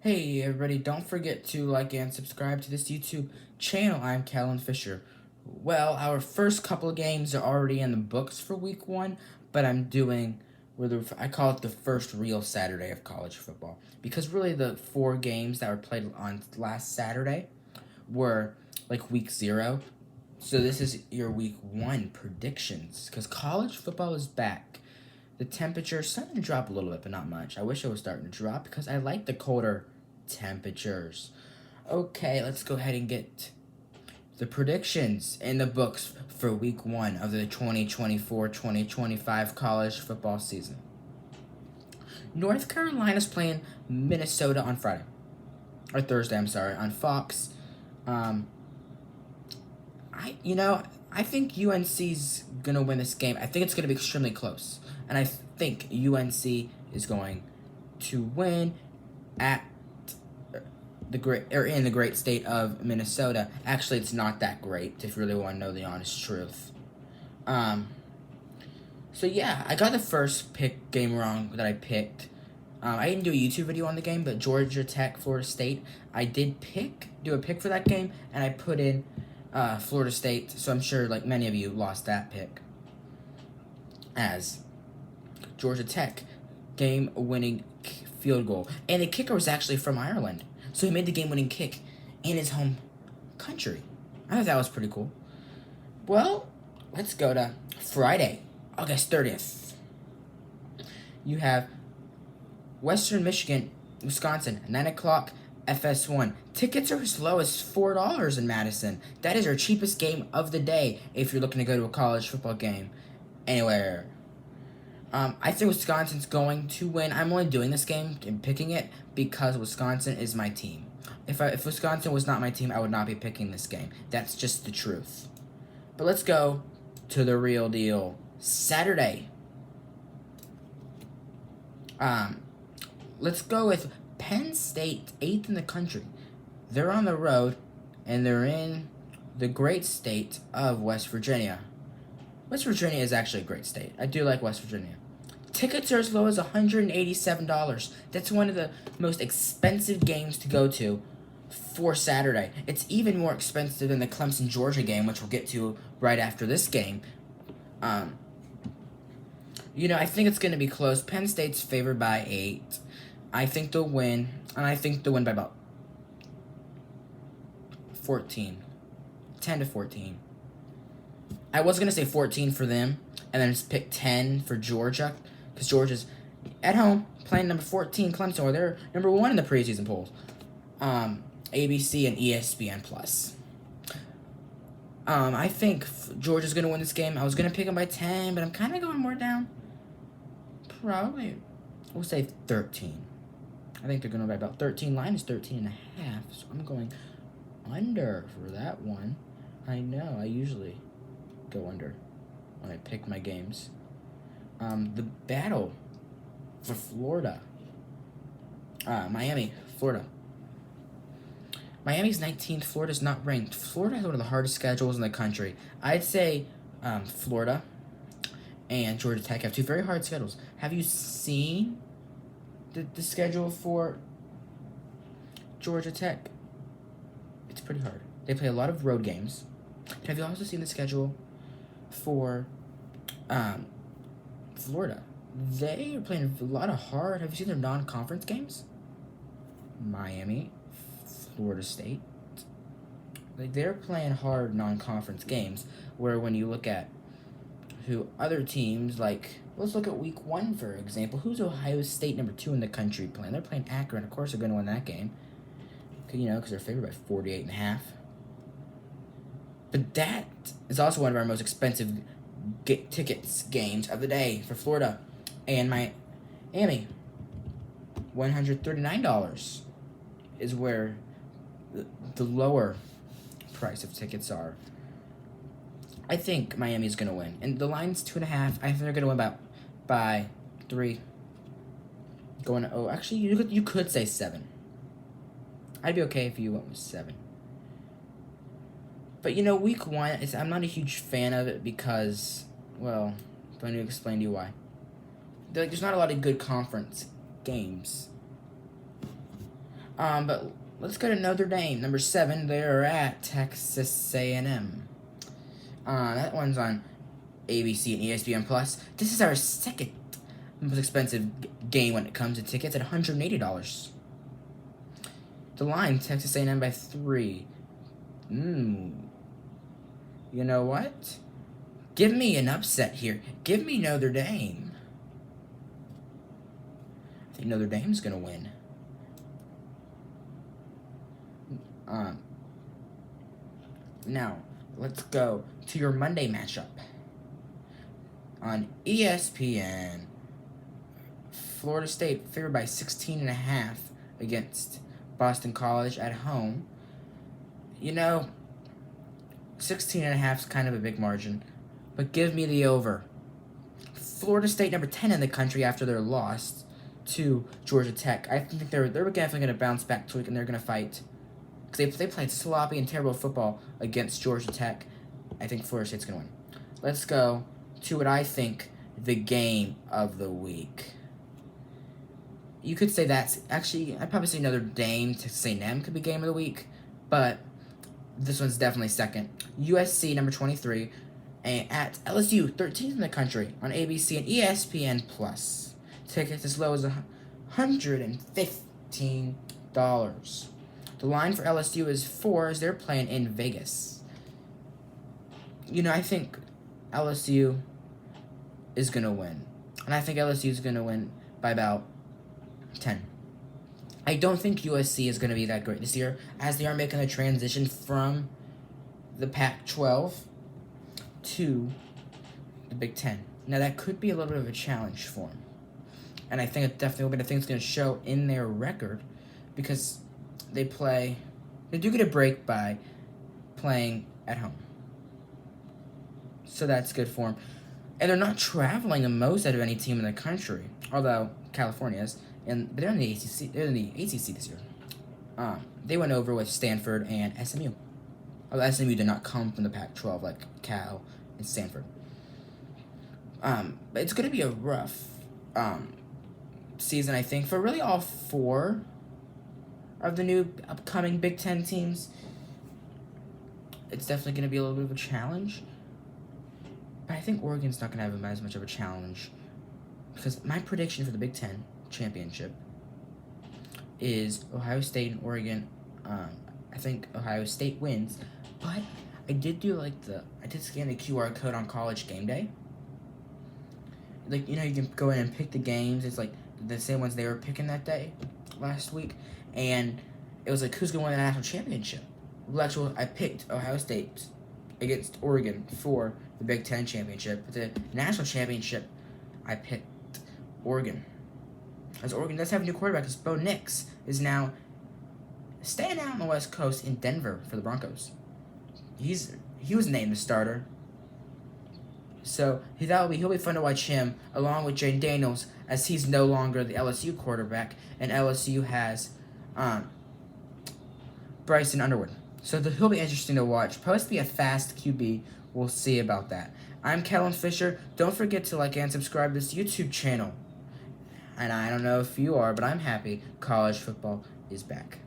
Hey everybody, don't forget to like and subscribe to this YouTube channel. I'm Callan Fisher. Well, our first couple of games are already in the books for week 1, but I call it the first real Saturday of college football. Because really the 4 games that were played on last Saturday were like week 0. So this is your week 1 predictions. Because college football is back. The temperature is starting to drop a little bit, but not much. I wish it was starting to drop because I like the colder temperatures. Okay, let's go ahead and get the predictions in the books for week 1 of the 2024-2025 college football season. North Carolina's playing Minnesota on Friday. Or Thursday, I'm sorry, on Fox. Um, I think UNC's gonna win this game. I think it's gonna be extremely close, and I think UNC is going to win at in the great state of Minnesota. Actually, it's not that great if you really want to know the honest truth. So yeah, I got the first pick game wrong that I picked. I didn't do a YouTube video on the game, but Georgia Tech, Florida State, I did do a pick for that game, and I put in Florida State. So I'm sure like many of you lost that pick. As Georgia Tech game-winning field goal, and the kicker was actually from Ireland, so he made the game-winning kick in his home country. I thought that was pretty cool. Well, let's go to Friday, August 30th. You have Western Michigan, Wisconsin, 9 o'clock, FS1. Tickets are as low as $4 in Madison. That is our cheapest game of the day if you're looking to go to a college football game anywhere. I think Wisconsin's going to win. I'm only doing this game and picking it because Wisconsin is my team. If Wisconsin was not my team, I would not be picking this game. That's just the truth. But let's go to the real deal. Saturday. Let's go with Penn State, 8th in the country. They're on the road, and they're in the great state of West Virginia. West Virginia is actually a great state. I do like West Virginia. Tickets are as low as $187. That's one of the most expensive games to go to for Saturday. It's even more expensive than the Clemson-Georgia game, which we'll get to right after this game. I think it's going to be close. Penn State's favored by 8. I think they'll win, and I think they'll win by about 14. 10 to 14. I was going to say 14 for them, and then just pick 10 for Georgia, because Georgia's at home playing number 14 Clemson, or they're number 1 in the preseason polls. ABC and ESPN Plus. I think Georgia's going to win this game. I was going to pick them by 10, but I'm kind of going more down. Probably, we'll say 13. I think they're going to be about 13. Line is 13 and a half, so I'm going under for that one. I know, I usually go under when I pick my games. The battle for Florida. Miami, Florida. Miami's 19th. Florida's not ranked. Florida has one of the hardest schedules in the country. I'd say Florida and Georgia Tech have 2 very hard schedules. Have you seen the schedule for Georgia Tech? It's pretty hard. They play a lot of road games. Have you also seen the schedule for Florida? They are playing a lot of hard. Have you seen their non-conference games? Miami, Florida State. They're playing hard non-conference games, where when you look at who other teams, like, let's look at week 1, for example. Who's Ohio State, number 2 in the country, playing? They're playing Akron. Of course they're going to win that game. Because they're favored by 48.5. But that is also one of our most expensive tickets games of the day for Florida. And Miami, $139 is where the lower price of tickets are. I think Miami's going to win. And the line's 2.5. I think they're going to win by 3. Actually, you could say 7. I'd be okay if you went with 7. But week 1, I'm not a huge fan of it because, well, I'm going to explain to you why. There's not a lot of good conference games. But let's go to Notre Dame, number 7. They're at Texas A&M. That one's on ABC and ESPN Plus. This is our second most expensive game when it comes to tickets at $180. The line, Texas A&M by 3. You know what? Give me an upset here. Give me Notre Dame. I think Notre Dame's gonna win. Now, let's go to your Monday matchup. On ESPN, Florida State favored by 16.5 against Boston College at home. 16.5 is kind of a big margin, but give me the over. Florida State, number 10 in the country after their loss to Georgia Tech. I think they're definitely going to bounce back to it, and they're going to fight. Because they played sloppy and terrible football against Georgia Tech. I think Florida State's going to win. Let's go to what I think the game of the week. You could say that's actually, I'd probably say Notre Dame to St. M could be game of the week, but this one's definitely second. USC, number 23, and at LSU, 13th in the country on ABC and ESPN Plus. Tickets as low as $115. The line for LSU is 4 as they're playing in Vegas. I think LSU is going to win. And I think LSU is going to win by about 10. I don't think USC is going to be that great this year, as they are making the transition from the Pac-12 to the Big Ten. Now, that could be a little bit of a challenge for them. And I think it definitely will be. I think it's going to show in their record, because they do get a break by playing at home. So that's good for them. And they're not traveling the most out of any team in the country, although California is. But they're in the ACC. They're in the ACC this year. They went over with Stanford and SMU. Although SMU did not come from the Pac-12 like Cal and Stanford. But it's going to be a rough season, I think, for really all 4 of the new upcoming Big Ten teams. It's definitely going to be a little bit of a challenge. But I think Oregon's not going to have as much of a challenge, because my prediction for the Big Ten championship is Ohio State and Oregon. I think Ohio State wins, but I did scan the QR code on College Game Day. You can go in and pick the games. It's like the same ones they were picking that day last week, and it was like, who's going to win the national championship? Well, actually, I picked Ohio State against Oregon for the Big Ten championship. But the national championship, I picked Oregon. As Oregon does have a new quarterback, because Bo Nix is now staying out on the West Coast in Denver for the Broncos. He was named the starter. So he'll be fun to watch him, along with Jayden Daniels, as he's no longer the LSU quarterback, and LSU has Bryson Underwood. So he'll be interesting to watch. Supposed to be a fast QB. We'll see about that. I'm Kellen Fisher. Don't forget to like and subscribe to this YouTube channel. And I don't know if you are, but I'm happy college football is back.